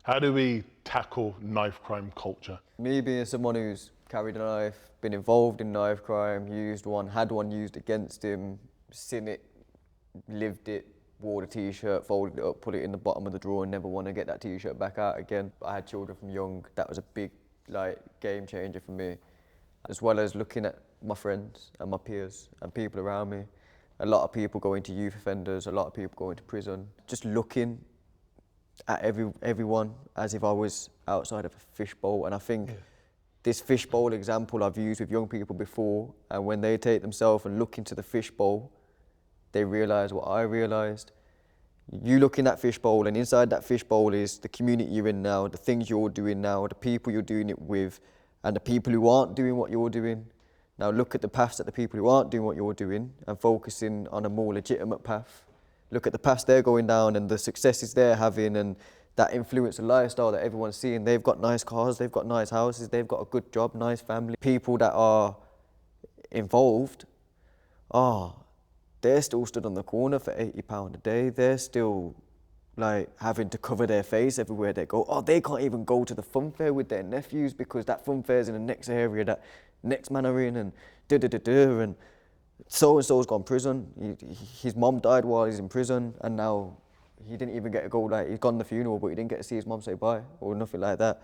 How do we tackle knife crime culture? Me being someone who's carried a knife, been involved in knife crime, used one, had one used against him, seen it, lived it, wore the t-shirt, folded it up, put it in the bottom of the drawer and never want to get that t-shirt back out again. I had children from young, that was a big game changer for me. As well as looking at my friends and my peers and people around me. A lot of people go into youth offenders, a lot of people go into prison. Just looking at everyone as if I was outside of a fishbowl. And I think this fishbowl example I've used with young people before, and when they take themselves and look into the fishbowl, they realise what I realised. You look in that fishbowl, and inside that fishbowl is the community you're in now, the things you're doing now, the people you're doing it with, and the people who aren't doing what you're doing. Now look at the paths that the people who aren't doing what you're doing and focusing on a more legitimate path. Look at the paths they're going down and the successes they're having and that influencer lifestyle that everyone's seeing. They've got nice cars, they've got nice houses, they've got a good job, nice family. People that are involved, they're still stood on the corner for £80 a day. They're still having to cover their face everywhere they go. They can't even go to the fun fair with their nephews because that fun fair's in the next area that next man are in, and and so-and-so's gone prison. His mom died while he's in prison, and now he didn't even get to go, he's gone to the funeral, but he didn't get to see his mom say bye, or nothing like that.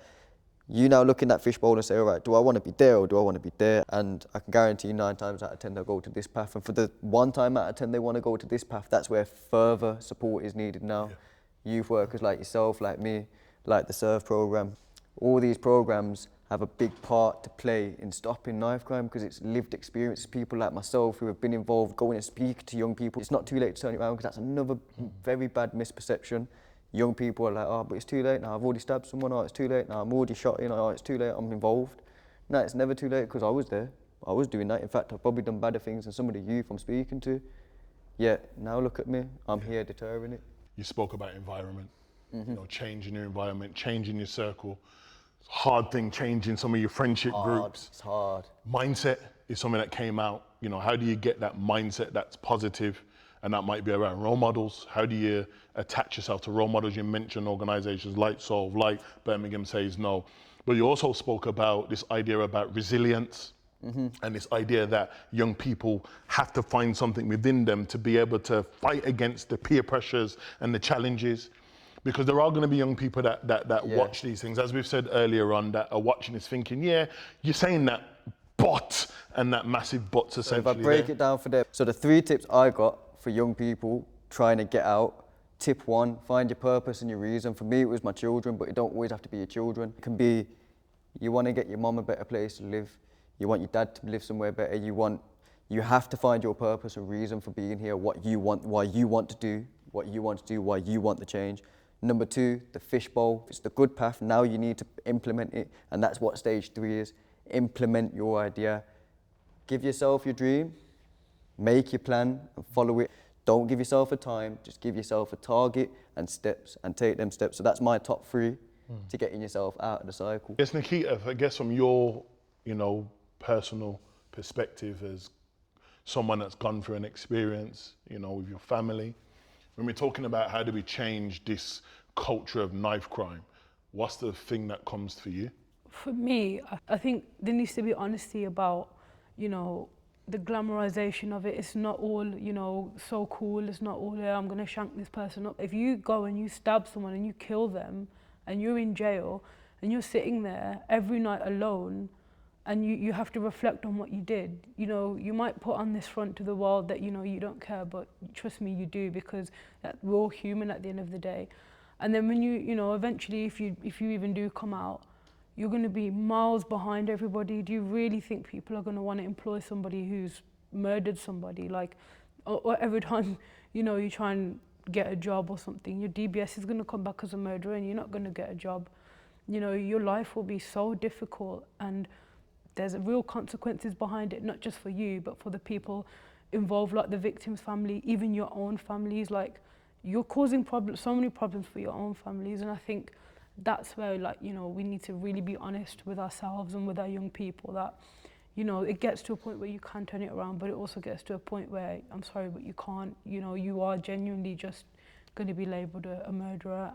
You now look in that fishbowl and say, all right, do I want to be there or do I want to be there? And I can guarantee you 9 times out of 10 they'll go to this path. And for the 1 time out of 10 they want to go to this path, that's where further support is needed now. Yeah. Youth workers like yourself, like me, like the SERVE programme. All these programmes have a big part to play in stopping knife crime because it's lived experiences. People like myself who have been involved going and speak to young people. It's not too late to turn it around because that's another very bad misperception. Young people are like, but it's too late now, I've already stabbed someone, it's too late now, I'm already shot in, it's too late, I'm involved. No, it's never too late because I was there. I was doing that. In fact, I've probably done better things than some of the youth I'm speaking to. Yet, now look at me, I'm here deterring it. You spoke about environment, changing your environment, changing your circle. It's a hard thing, changing some of your friendship groups. It's hard. Mindset is something that came out. How do you get that mindset that's positive? And that might be around role models. How do you attach yourself to role models? You mentioned organizations like Solve, like Birmingham Says No. But you also spoke about this idea about resilience and this idea that young people have to find something within them to be able to fight against the peer pressures and the challenges. Because there are going to be young people that watch these things, as we've said earlier on, that are watching this thinking, you're saying that, but, and that massive but's essentially. So if I break it down for them, so the 3 tips I got for young people trying to get out. Tip 1, find your purpose and your reason. For me, it was my children, but it don't always have to be your children. It can be, you want to get your mum a better place to live. You want your dad to live somewhere better. You have to find your purpose and reason for being here, what you want, why you want to do, why you want the change. Number 2, the fishbowl. It's the good path. Now you need to implement it. And that's what stage 3 is. Implement your idea. Give yourself your dream. Make your plan and follow it. Don't give yourself a time, just give yourself a target and steps and take them steps. So that's my top 3 to getting yourself out of the cycle. Yes, Nikita, I guess from your, personal perspective as someone that's gone through an experience, with your family, when we're talking about how do we change this culture of knife crime, what's the thing that comes for you? For me, I think there needs to be honesty about, the glamorization of it. It's not all, so cool. It's not all, I'm going to shank this person up. If you go and you stab someone and you kill them and you're in jail and you're sitting there every night alone and you have to reflect on what you did, you might put on this front to the world that, you don't care, but trust me, you do, because we're all human at the end of the day. And then when you, eventually, if you even do come out, you're going to be miles behind everybody. Do you really think people are going to want to employ somebody who's murdered somebody? Or every time, you try and get a job or something, your DBS is going to come back as a murderer and you're not going to get a job. Your life will be so difficult, and there's real consequences behind it, not just for you, but for the people involved, like the victim's family, even your own families. You're causing so many problems for your own families, and I think that's where, we need to really be honest with ourselves and with our young people that, it gets to a point where you can turn it around, but it also gets to a point where, I'm sorry, but you can't. You are genuinely just going to be labelled a murderer.